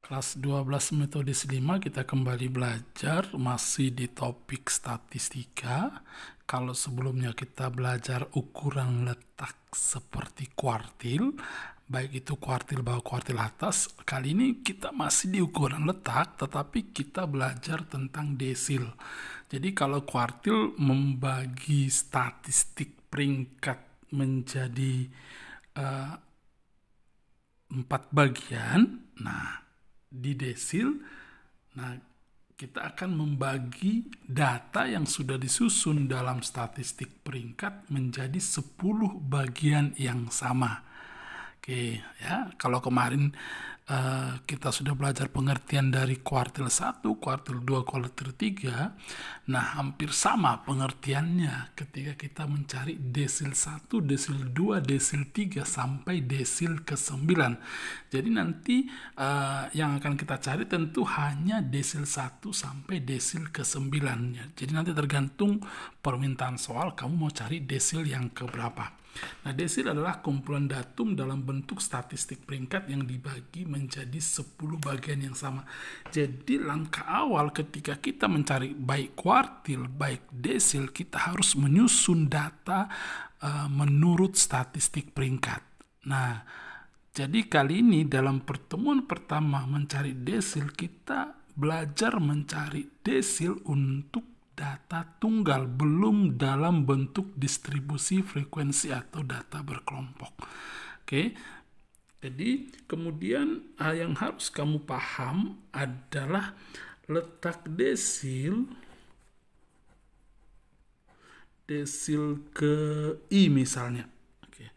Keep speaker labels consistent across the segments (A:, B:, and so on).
A: Kelas 12 metodis 5 kita kembali belajar masih di topik statistika. Kalau sebelumnya kita belajar ukuran letak seperti kuartil, baik itu kuartil bawah kuartil atas, kali ini kita masih di ukuran letak tetapi kita belajar tentang desil. Jadi kalau kuartil membagi statistik peringkat menjadi 4 bagian, nah di desil, nah kita akan membagi data yang sudah disusun dalam statistik peringkat menjadi 10 bagian yang sama. Oke, ya, kalau kemarin kita sudah belajar pengertian dari kuartil 1, kuartil 2, kuartil 3. Nah, hampir sama pengertiannya ketika kita mencari desil 1, desil 2, desil 3 sampai desil ke-9. Jadi nanti yang akan kita cari tentu hanya desil 1 sampai desil ke-9. Jadi nanti tergantung permintaan soal kamu mau cari desil yang keberapa. Nah, desil adalah kumpulan datum dalam bentuk statistik peringkat yang dibagi menjadi 10 bagian yang sama. Jadi langkah awal ketika kita mencari baik kuartil, baik desil, kita harus menyusun data menurut statistik peringkat. Nah, jadi kali ini dalam pertemuan pertama mencari desil, kita belajar mencari desil untuk data tunggal, belum dalam bentuk distribusi frekuensi atau data berkelompok. Oke, jadi kemudian yang harus kamu paham adalah letak desil ke I misalnya. Oke.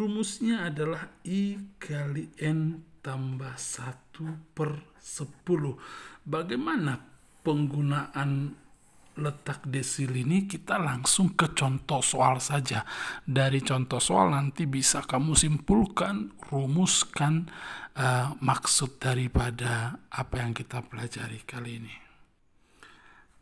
A: Rumusnya adalah I kali N tambah 1/10. Bagaimana penggunaan letak desil ini? Kita langsung ke contoh soal saja. Dari contoh soal nanti bisa kamu simpulkan, rumuskan maksud daripada apa yang kita pelajari kali ini.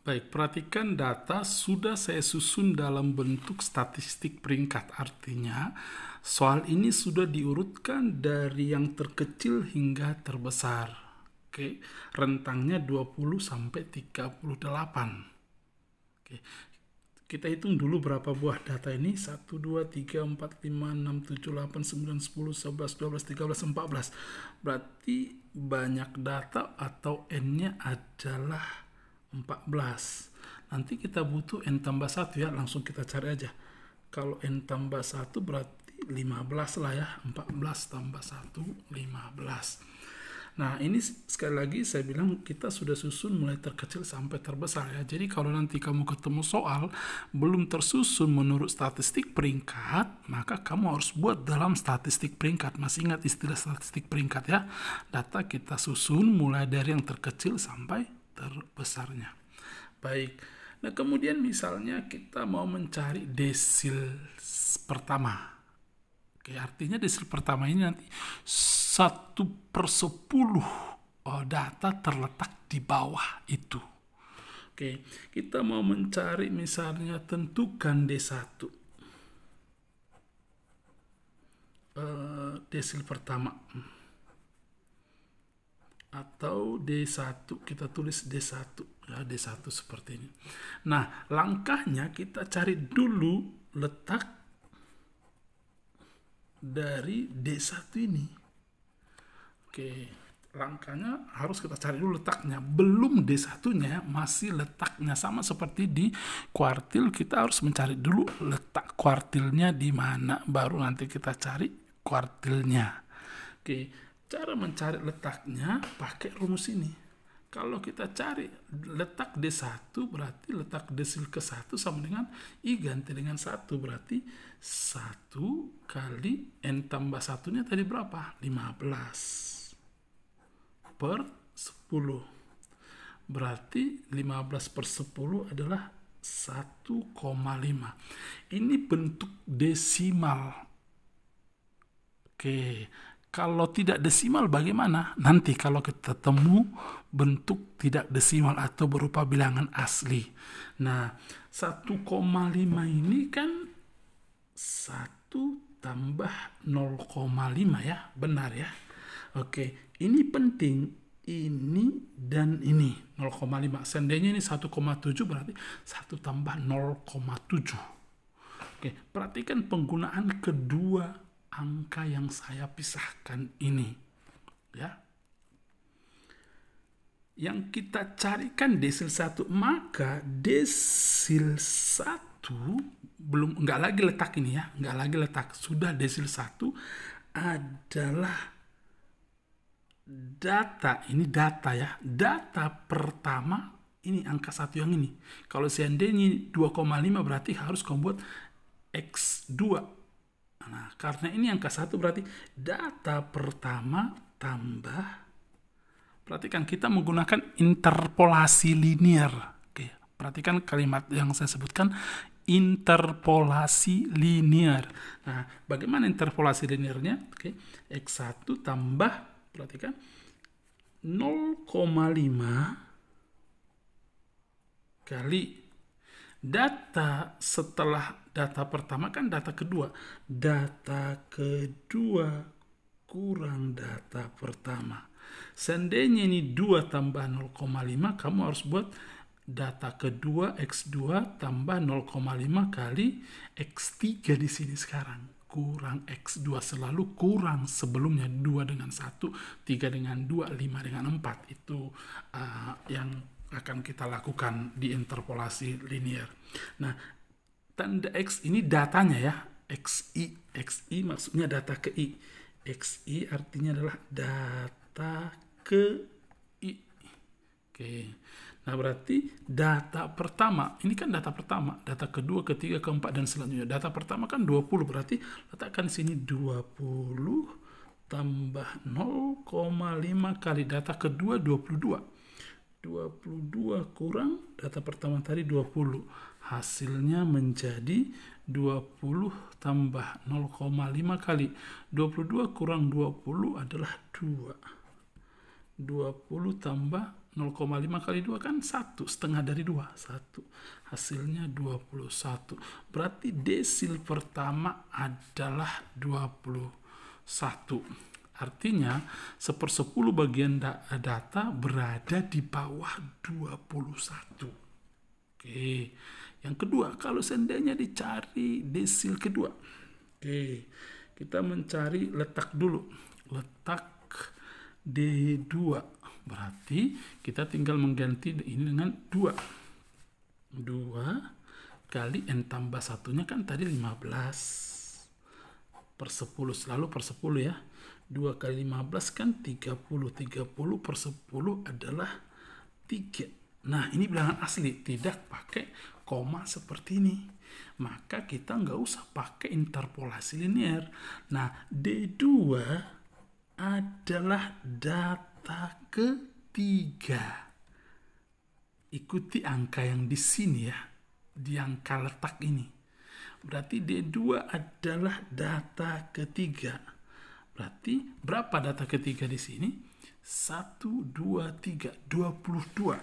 A: Baik, perhatikan data sudah saya susun dalam bentuk statistik peringkat. Artinya, soal ini sudah diurutkan dari yang terkecil hingga terbesar. Oke, rentangnya 20 sampai 38. Oke. Kita hitung dulu berapa buah data ini. 1, 2, 3, 4, 5, 6, 7, 8, 9, 10, 11, 12, 13, 14. Berarti banyak data atau N-nya adalah 14. Nanti kita butuh N tambah 1 ya. Langsung kita cari aja. Kalau N tambah 1 berarti 15 lah ya. 14 tambah 1, 15. Nah, ini sekali lagi saya bilang kita sudah susun mulai terkecil sampai terbesar ya. Jadi kalau nanti kamu ketemu soal belum tersusun menurut statistik peringkat, maka kamu harus buat dalam statistik peringkat. Masih ingat istilah statistik peringkat ya? Data kita susun mulai dari yang terkecil sampai terbesarnya. Baik. Nah, kemudian misalnya kita mau mencari desil pertama. Oke, artinya desil pertama ini nanti 1/10 data terletak di bawah itu. Oke, kita mau mencari misalnya tentukan D1. Desil pertama. Atau D1, kita tulis D1. Ya, D1 seperti ini. Nah, langkahnya kita cari dulu letak dari D1 ini. Oke, langkahnya harus kita cari dulu letaknya. Belum D1-nya, masih letaknya sama seperti di kuartil. Kita harus mencari dulu letak kuartilnya di mana, baru nanti kita cari kuartilnya. Oke, cara mencari letaknya pakai rumus ini. Kalau kita cari letak D1 berarti letak desil ke-1 sama dengan I ganti dengan 1. Berarti 1 kali N tambah 1-nya tadi berapa? 15/10. Berarti 15/10 adalah 1,5. Ini bentuk desimal. Oke. Kalau tidak desimal bagaimana? Nanti kalau kita temu bentuk tidak desimal atau berupa bilangan asli. Nah, 1,5 ini kan 1 tambah 0,5 ya. Benar ya? Oke, ini penting. ini dan ini 0,5. Seandainya ini 1,7 berarti 1 tambah 0,7. Oke, perhatikan penggunaan kedua angka yang saya pisahkan ini. Ya. Yang kita carikan desil 1, maka desil 1 nggak lagi letak ini ya, nggak lagi letak, sudah desil 1 adalah data, ini data ya, data pertama ini angka 1 yang ini. Kalau seandainya 2,5 berarti harus kamu buat X2. Nah, karena ini angka 1 berarti data pertama tambah, perhatikan kita menggunakan interpolasi linear. Oke, perhatikan kalimat yang saya sebutkan, interpolasi linear. Nah, bagaimana interpolasi linearnya? Oke, X1 tambah, perhatikan, 0,5 kali data setelah data pertama kan data kedua. Data kedua kurang data pertama. Seandainya ini 2 tambah 0,5, kamu harus buat data kedua X2 tambah 0,5 kali X3 di sini sekarang. Kurang X2, selalu kurang sebelumnya, 2 dengan 1, 3 dengan 2, 5 dengan 4. Itu yang akan kita lakukan di interpolasi linear. Nah, tanda X ini datanya ya, XI. XI maksudnya data ke I. XI artinya adalah data ke I. Oke. Nah, berarti data pertama, ini kan data pertama, data kedua, ketiga, keempat, dan selanjutnya. Data pertama kan 20, berarti letakkan sini 20 tambah 0,5 kali data kedua 22. 22 kurang data pertama tadi 20. Hasilnya menjadi 20 tambah 0,5 kali 22 kurang 20 adalah 2. 20 tambah 0,5 kali 2 kan 1, setengah dari 2, 1. Hasilnya 21. Berarti desil pertama adalah 21. Artinya 1/10 bagian data berada di bawah 21. Oke. Yang kedua, kalau seandainya dicari desil kedua. Oke. Kita mencari letak dulu. Letak D2. Berarti kita tinggal mengganti ini dengan 2. 2 kali N tambah 1-nya kan tadi 15 per 10. Selalu per 10 ya. 2 kali 15 kan 30. 30 per 10 adalah 3. Nah, ini bilangan asli. Tidak pakai koma seperti ini. Maka kita nggak usah pakai interpolasi linear. Nah, D2 adalah data ketiga. Ikuti angka yang di sini ya, di angka letak ini. Berarti D2 adalah data ketiga. Berarti berapa data ketiga di sini? 1, 2, 3, 22.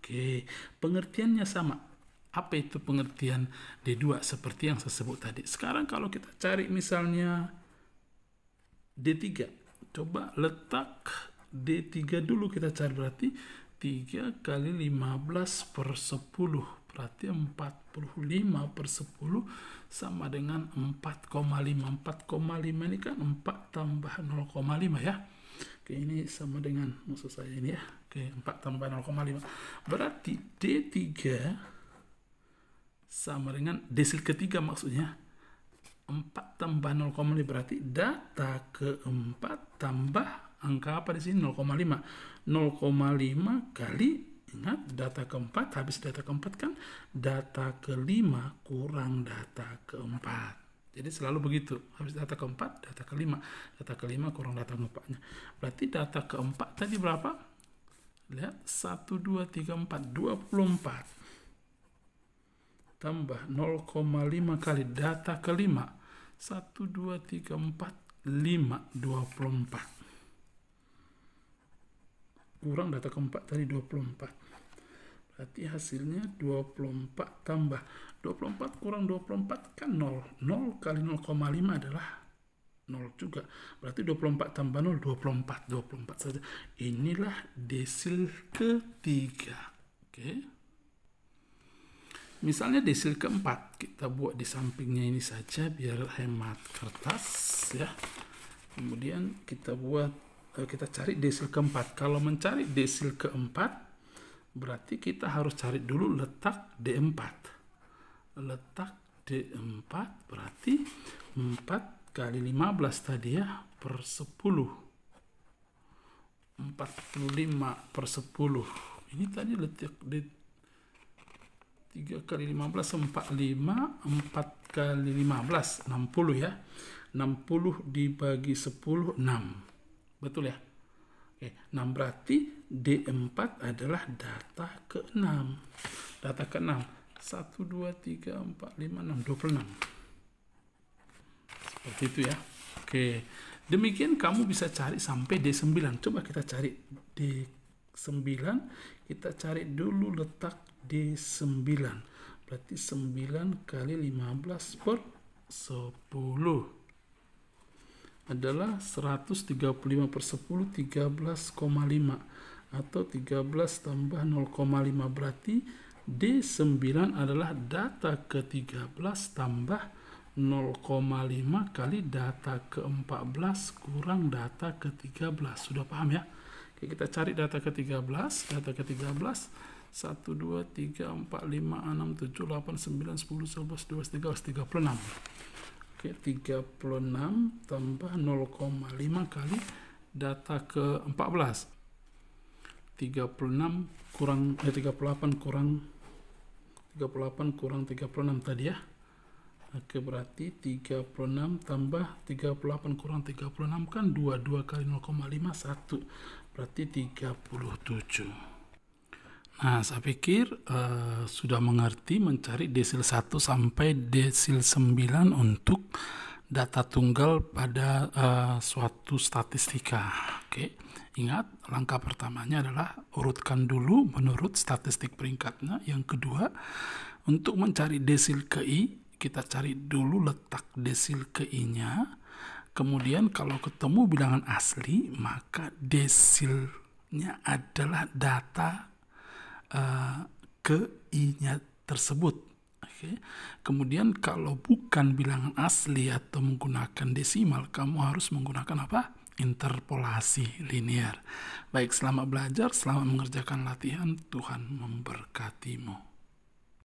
A: Oke, pengertiannya sama. Apa itu pengertian D2? Seperti yang saya sebut tadi. Sekarang kalau kita cari misalnya D3. Coba letak D3 dulu kita cari, berarti 3 kali 15 per 10. Berarti 45 per 10 sama dengan 4,5. 4,5 ini kan 4 tambah 0,5 ya. Oke, ini sama dengan, maksud saya ini ya. Oke, 4 tambah 0,5. Berarti D3 sama dengan desil ketiga maksudnya. 4 tambah 0,5 berarti data keempat tambah angka apa di sini? 0,5. 0,5 kali, ingat data keempat, habis data keempat kan data kelima kurang data keempat. Jadi selalu begitu. Habis data keempat, data kelima. Data kelima kurang data keempatnya. Berarti data keempat tadi berapa? Lihat, 1, 2, 3, 4. 24. Tambah 0,5 kali data kelima. 1, 2, 3, 4, 5. 24. Kurang data keempat tadi 24. Berarti hasilnya 24 tambah 24 kurang 24 kan 0. 0 kali 0,5 adalah 0 juga. Berarti 24 tambah 0, 24 saja. Inilah desil ketiga. Oke. Misalnya desil keempat, kita buat di sampingnya ini saja biar hemat kertas ya. Kemudian kita cari desil keempat. Kalau mencari desil keempat, berarti kita harus cari dulu letak D4. Letak D4 berarti 4 kali 15 tadi ya, per 10. 45 per 10. Ini tadi letak D 3 kali 15, 45, 4 kali 15, 60 ya. 60 dibagi 10, 6. Betul ya? Oke, 6 berarti D4 adalah data ke-6. Data ke-6. 1, 2, 3, 4, 5, 6, 26. Seperti itu ya. Oke, demikian kamu bisa cari sampai D9. Coba kita cari D9. Kita cari dulu letak D9. Berarti 9 kali 15 per 10 adalah 135 per 10, 13,5. Atau 13 tambah 0,5. Berarti D9 adalah data ke-13 tambah 0,5 kali data ke-14 kurang data ke-13. Sudah paham ya? Oke, kita cari data ke-13. Data ke-13 1, 2, 3, 4, 5, 6, 7, 8, 9, 10, 11, 12, 13, 36. Oke, 36 tambah 0,5 kali data ke-14. 38 kurang 36 tadi ya. Oke, berarti 36 tambah 38 kurang 36 kan 22 kali 0,5, 1. Berarti 37. Nah, saya pikir sudah mengerti mencari desil 1 sampai desil 9 untuk data tunggal pada suatu statistika. Oke, ingat langkah pertamanya adalah urutkan dulu menurut statistik peringkatnya. Yang kedua, untuk mencari desil KI, kita cari dulu letak desil KI-nya. Kemudian kalau ketemu bilangan asli, maka desilnya adalah data KI-nya tersebut. Oke. Kemudian kalau bukan bilangan asli atau menggunakan desimal, kamu harus menggunakan apa? Interpolasi linear. Baik, selamat belajar, selamat mengerjakan latihan. Tuhan memberkatimu.